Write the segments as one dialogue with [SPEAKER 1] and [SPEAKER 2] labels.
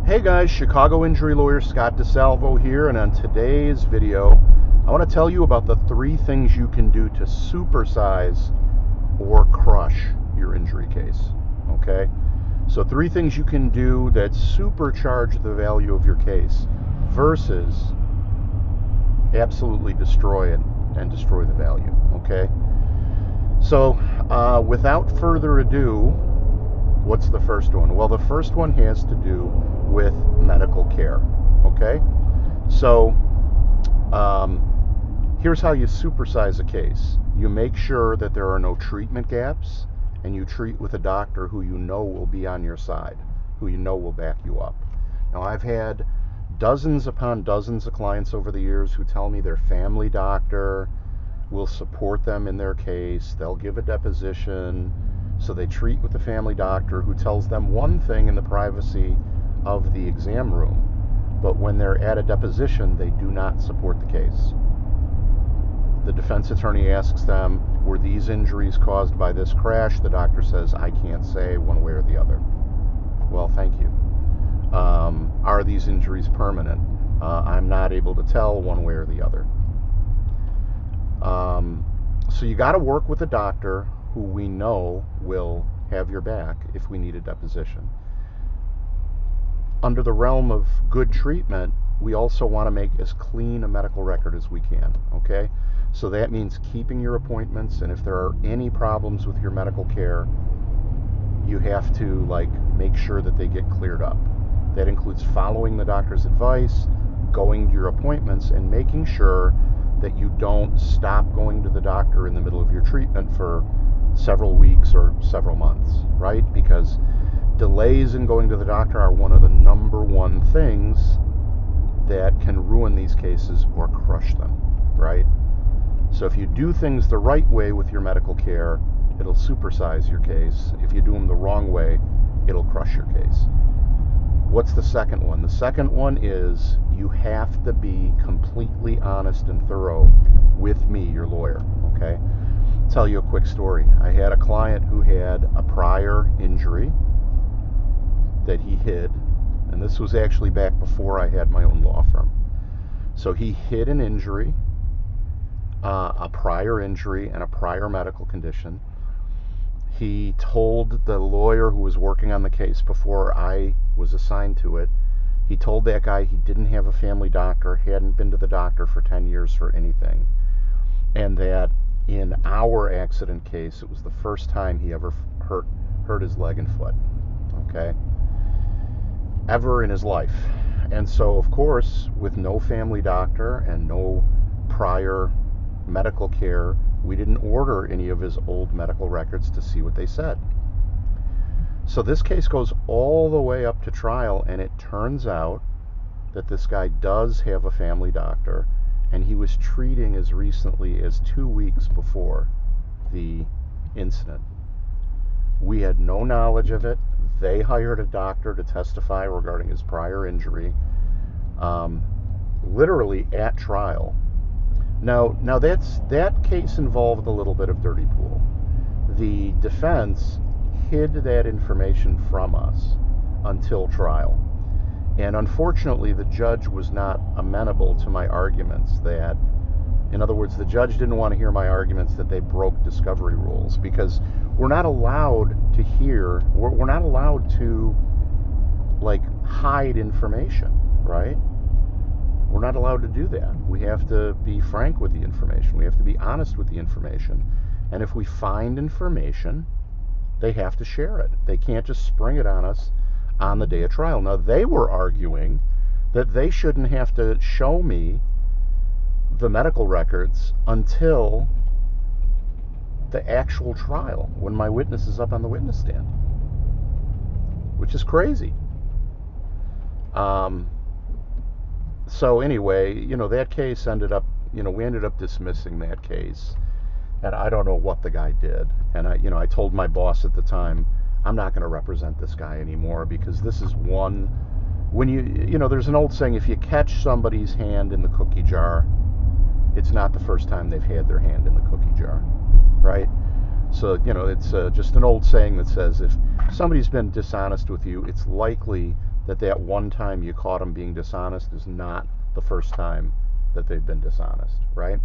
[SPEAKER 1] Hey guys, Chicago injury lawyer Scott DeSalvo here, and on today's video I want to tell you about the 3 things you can do to supersize or crush your injury case. Okay, so 3 things you can do that supercharge the value of your case versus absolutely destroy it and destroy the value. Okay, so without further ado, what's the first one? Well, the first one has to do with medical care. Okay, so here's how you supersize a case. You make sure that there are no treatment gaps, and you treat with a doctor who you know will be on your side, who you know will back you up. Now, I've had dozens upon dozens of clients over the years who tell me their family doctor will support them in their case. They'll give a deposition, so they treat with the family doctor who tells them one thing in the privacy of the exam room, but when they're at a deposition, they do not support the case. The defense attorney asks them, were these injuries caused by this crash? The doctor says, I can't say one way or the other. Well, thank you. Are these injuries permanent? I'm not able to tell one way or the other. So you got to work with a doctor who we know will have your back if we need a deposition. Under the realm of good treatment, we also want to make as clean a medical record as we can. Okay, so that means keeping your appointments, and if there are any problems with your medical care, you have to make sure that they get cleared up. That includes following the doctor's advice, going to your appointments, and making sure that you don't stop going to the doctor in the middle of your treatment for several weeks or several months, right? Because delays in going to the doctor are one of the number one things that can ruin these cases or crush them, right? So if you do things the right way with your medical care, it'll supersize your case. If you do them the wrong way, it'll crush your case. What's the second one? The second one is you have to be completely honest and thorough with me, your lawyer, okay? I'll tell you a quick story. I had a client who had a prior injury that he hid, and this was actually back before I had my own law firm. So he hid an injury, a prior injury and a prior medical condition. He told the lawyer who was working on the case before I was assigned to it, he told that guy he didn't have a family doctor, hadn't been to the doctor for 10 years for anything, and that in our accident case, it was the first time he ever hurt his leg and foot, okay, ever in his life. And so, of course, with no family doctor and no prior medical care, we didn't order any of his old medical records to see what they said. So this case goes all the way up to trial, and it turns out that this guy does have a family doctor, and he was treating as recently as 2 weeks before the incident. We had no knowledge of it. They hired a doctor to testify regarding his prior injury, literally at trial. Now that case involved a little bit of dirty pool. The defense hid that information from us until trial. And unfortunately, the judge was not amenable to my arguments that, in other words, the judge didn't want to hear my arguments that they broke discovery rules, because we're not allowed to hear, we're not allowed to hide information, right? We're not allowed to do that. We have to be frank with the information. We have to be honest with the information. And if we find information, they have to share it. They can't just spring it on us on the day of trial. Now, they were arguing that they shouldn't have to show me the medical records until the actual trial, when my witness is up on the witness stand, which is crazy. So anyway, that case ended up, we ended up dismissing that case, and I don't know what the guy did. And I told my boss at the time, I'm not going to represent this guy anymore, because this is one, when there's an old saying, if you catch somebody's hand in the cookie jar, it's not the first time they've had their hand in the cookie jar, right? So, it's just an old saying that says if somebody's been dishonest with you, it's likely that one time you caught them being dishonest is not the first time that they've been dishonest, right?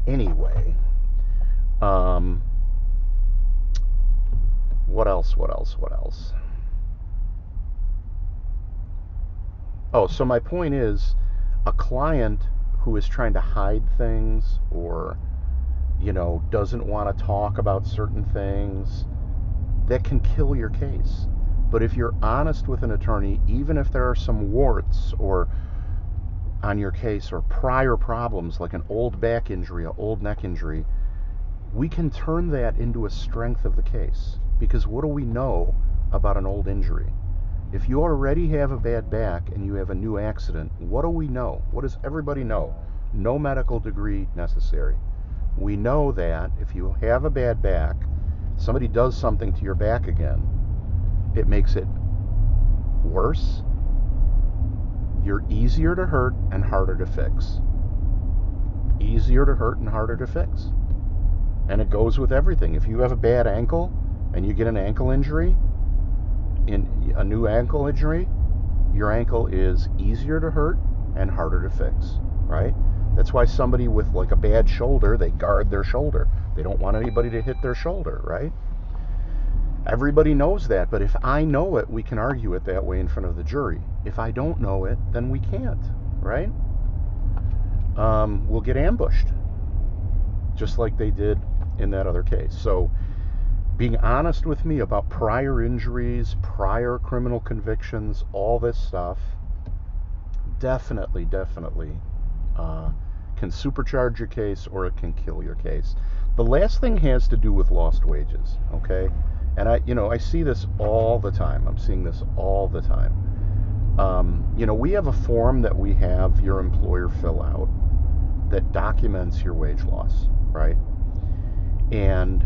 [SPEAKER 1] Anyway, what else? Oh, so my point is, a client who is trying to hide things, or doesn't want to talk about certain things, that can kill your case. But if you're honest with an attorney, even if there are some warts or on your case or prior problems like an old back injury, an old neck injury, we can turn that into a strength of the case. Because what do we know about an old injury? If you already have a bad back and you have a new accident, what do we know? What does everybody know? No medical degree necessary. We know that if you have a bad back, somebody does something to your back again, it makes it worse, you're easier to hurt and harder to fix. Easier to hurt and harder to fix. And it goes with everything. If you have a bad ankle and you get an ankle injury, in a new ankle injury, your ankle is easier to hurt and harder to fix, right? That's why somebody with like a bad shoulder, they guard their shoulder. They don't want anybody to hit their shoulder, right? Everybody knows that, but if I know it, we can argue it that way in front of the jury. If I don't know it, then we can't, right? We'll get ambushed, just like they did in that other case. So being honest with me about prior injuries, prior criminal convictions, all this stuff, definitely can supercharge your case, or it can kill your case. The last thing has to do with lost wages, okay? And I see this all the time. I'm seeing this all the time. We have a form that we have your employer fill out that documents your wage loss, right? And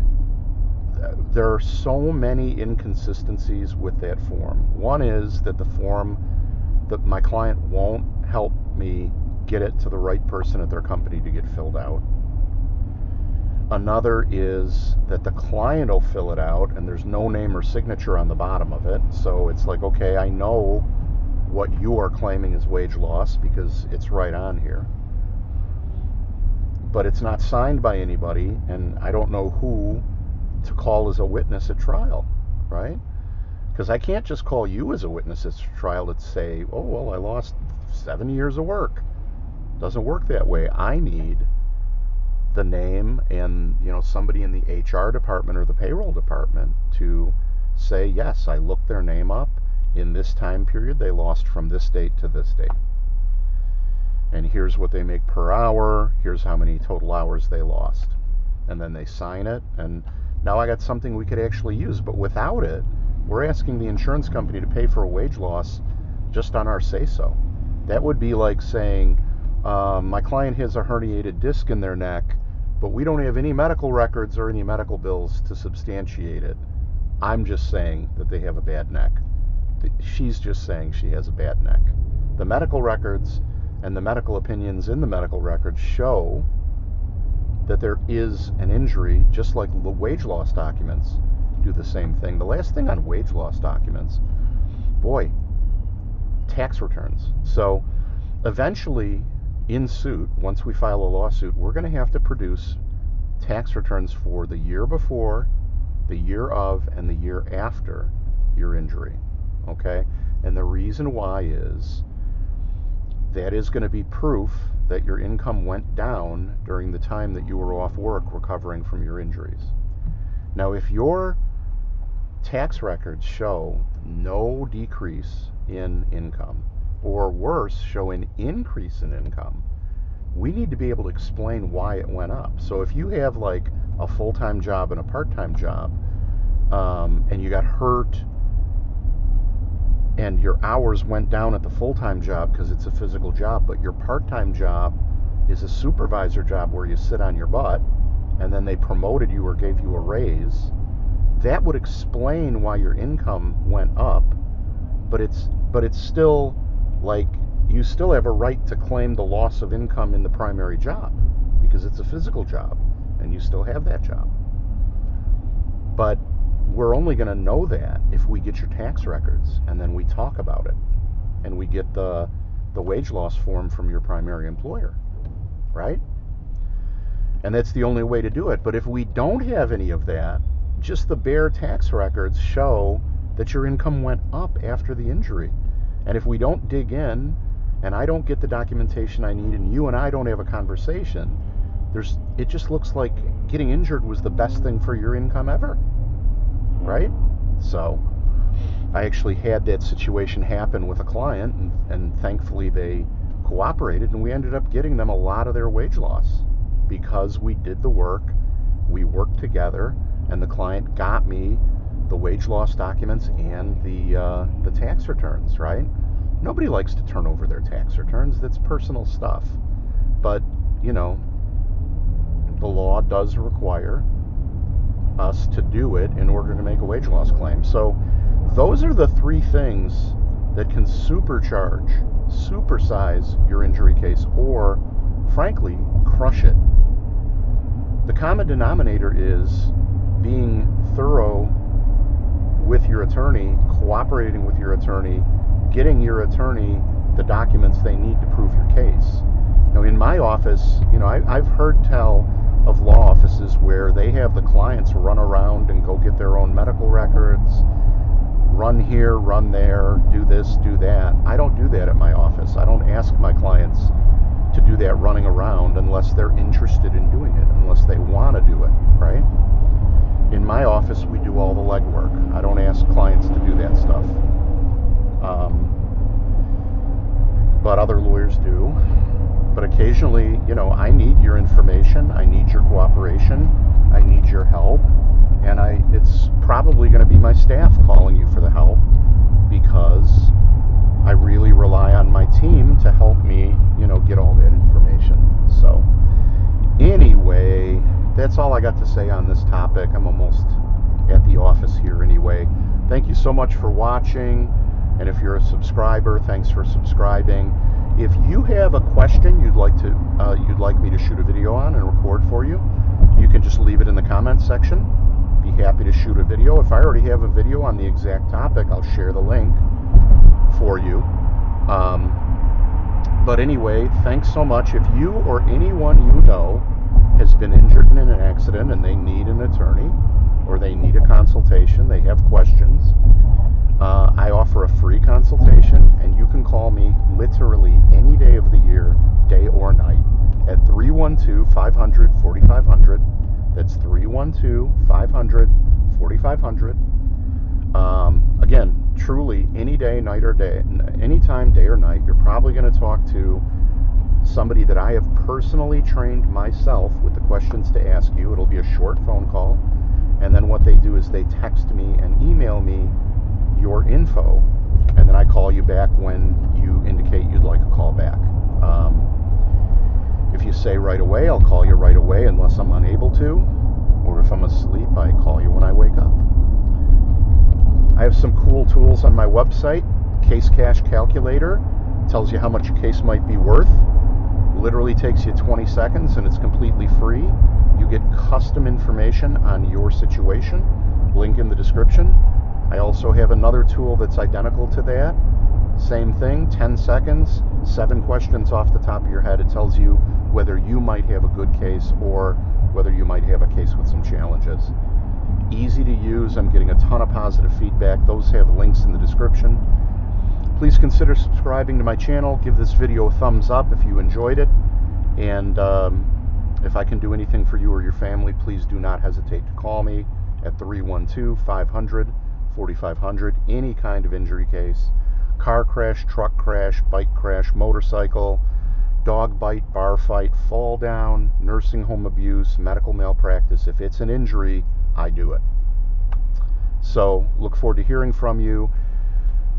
[SPEAKER 1] there are so many inconsistencies with that form. One is that the form, that my client won't help me get it to the right person at their company to get filled out. Another is that the client will fill it out and there's no name or signature on the bottom of it. So it's like, okay, I know what you are claiming is wage loss because it's right on here. But it's not signed by anybody, and I don't know who to call as a witness at trial, right? Because I can't just call you as a witness at trial to say, oh, well, I lost 7 years of work. Doesn't work that way. I need the name and somebody in the HR department or the payroll department to say, yes, I looked their name up. In this time period, they lost from this date to this date. And here's what they make per hour. Here's how many total hours they lost. And then they sign it, and now I got something we could actually use. But without it, we're asking the insurance company to pay for a wage loss just on our say-so. That would be like saying, my client has a herniated disc in their neck, but we don't have any medical records or any medical bills to substantiate it. I'm just saying that they have a bad neck. She's just saying she has a bad neck. The medical records and the medical opinions in the medical records show that there is an injury, just like the wage loss documents do the same thing. The last thing on wage loss documents, boy, tax returns. So eventually, in suit, once we file a lawsuit, we're going to have to produce tax returns for the year before, the year of, and the year after your injury, okay? And the reason why is that is going to be proof that your income went down during the time that you were off work recovering from your injuries. Now, if your tax records show no decrease in income, or worse, show an increase in income, we need to be able to explain why it went up. So if you have like a full-time job and a part-time job, and you got hurt and your hours went down at the full-time job because it's a physical job, but your part-time job is a supervisor job where you sit on your butt, and then they promoted you or gave you a raise, that would explain why your income went up. But it's still like, you still have a right to claim the loss of income in the primary job because it's a physical job and you still have that job. But we're only going to know that if we get your tax records, and then we talk about it, and we get the wage loss form from your primary employer, right? And that's the only way to do it. But if we don't have any of that, just the bare tax records show that your income went up after the injury. And if we don't dig in, and I don't get the documentation I need, and you and I don't have a conversation, it just looks like getting injured was the best thing for your income ever, right? So I actually had that situation happen with a client, and thankfully they cooperated, and we ended up getting them a lot of their wage loss because we did the work, we worked together, and the client got me the wage loss documents and the tax returns, right? Nobody likes to turn over their tax returns. That's personal stuff. But, you know, the law does require us to do it in order to make a wage loss claim. So those are the three things that can supersize your injury case, or frankly, crush it. The common denominator is being thorough with your attorney, cooperating with your attorney, getting your attorney the documents they need to prove your case. Now, in my office, you know, I've heard tell of law offices where they have the clients run around and go get their own medical records, run here, run there, do this, do that. I don't do that at my office. I don't ask my clients to do that running around unless they're interested in doing it, unless they want to do it, right? In my office, we do all the legwork. I don't ask clients to do that stuff. But other lawyers do. But occasionally, you know, I need your information, I need your cooperation, I need your help, and it's probably going to be my staff calling you for the help, because I really rely on my team to help me, you know, get all that information. So anyway, that's all I got to say on this topic. I'm almost at the office here anyway. Thank you so much for watching, and if you're a subscriber, thanks for subscribing. If you have a question you'd like me to shoot a video on and record for you, you can just leave it in the comments section. Be happy to shoot a video. If I already have a video on the exact topic, I'll share the link for you. But anyway, thanks so much. If you or anyone you know has been injured in an accident and they need an attorney, or they need a consultation, they have questions, I offer a free consultation, and you can call me literally any day of the year, day or night, at 312-500-4500. That's 312-500-4500. Again, truly, any day, night or day, anytime, day or night, you're probably going to talk to somebody that I have personally trained myself with the questions to ask you. It'll be a short phone call, and then what they do is they text me and email me your info, and then I call you back when you indicate you'd like a call back. If you say right away, I'll call you right away unless I'm unable to, or if I'm asleep, I call you when I wake up. I have some cool tools on my website. Case Cash Calculator tells you how much your case might be worth. Literally takes you 20 seconds, and it's completely free. You get custom information on your situation. Link in the description. I also have another tool that's identical to that. Same thing, 10 seconds, 7 questions off the top of your head. It tells you whether you might have a good case or whether you might have a case with some challenges. Easy to use. I'm getting a ton of positive feedback. Those have links in the description. Please consider subscribing to my channel. Give this video a thumbs up if you enjoyed it. And if I can do anything for you or your family, please do not hesitate to call me at 312-500-4500. Any kind of injury case. Car crash, truck crash, bike crash, motorcycle, dog bite, bar fight, fall down, nursing home abuse, medical malpractice. If it's an injury, I do it. So look forward to hearing from you.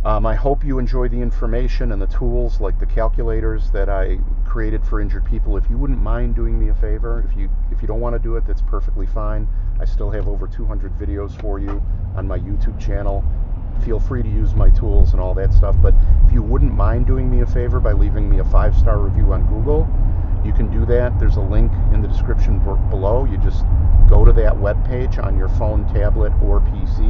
[SPEAKER 1] I hope you enjoy the information and the tools like the calculators that I created for injured people. If you wouldn't mind doing me a favor, if you don't want to do it, that's perfectly fine. I still have over 200 videos for you on my YouTube channel. Feel free to use my tools and all that stuff, but if you wouldn't mind doing me a favor by leaving me a 5-star review on Google, You can do that. There's a link in the description below. You just go to that web page on your phone, tablet, or PC,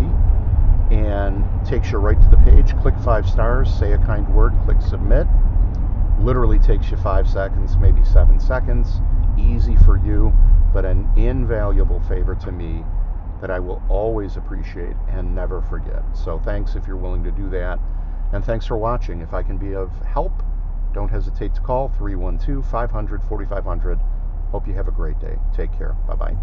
[SPEAKER 1] and it takes you right to the page. Click 5 stars, say a kind word, click submit. Literally takes you 5 seconds, maybe 7 seconds. Easy for you, but an invaluable favor to me that I will always appreciate and never forget. So thanks if you're willing to do that, and thanks for watching. If I can be of help, don't hesitate to call 312-500-4500. Hope you have a great day. Take care. Bye-bye.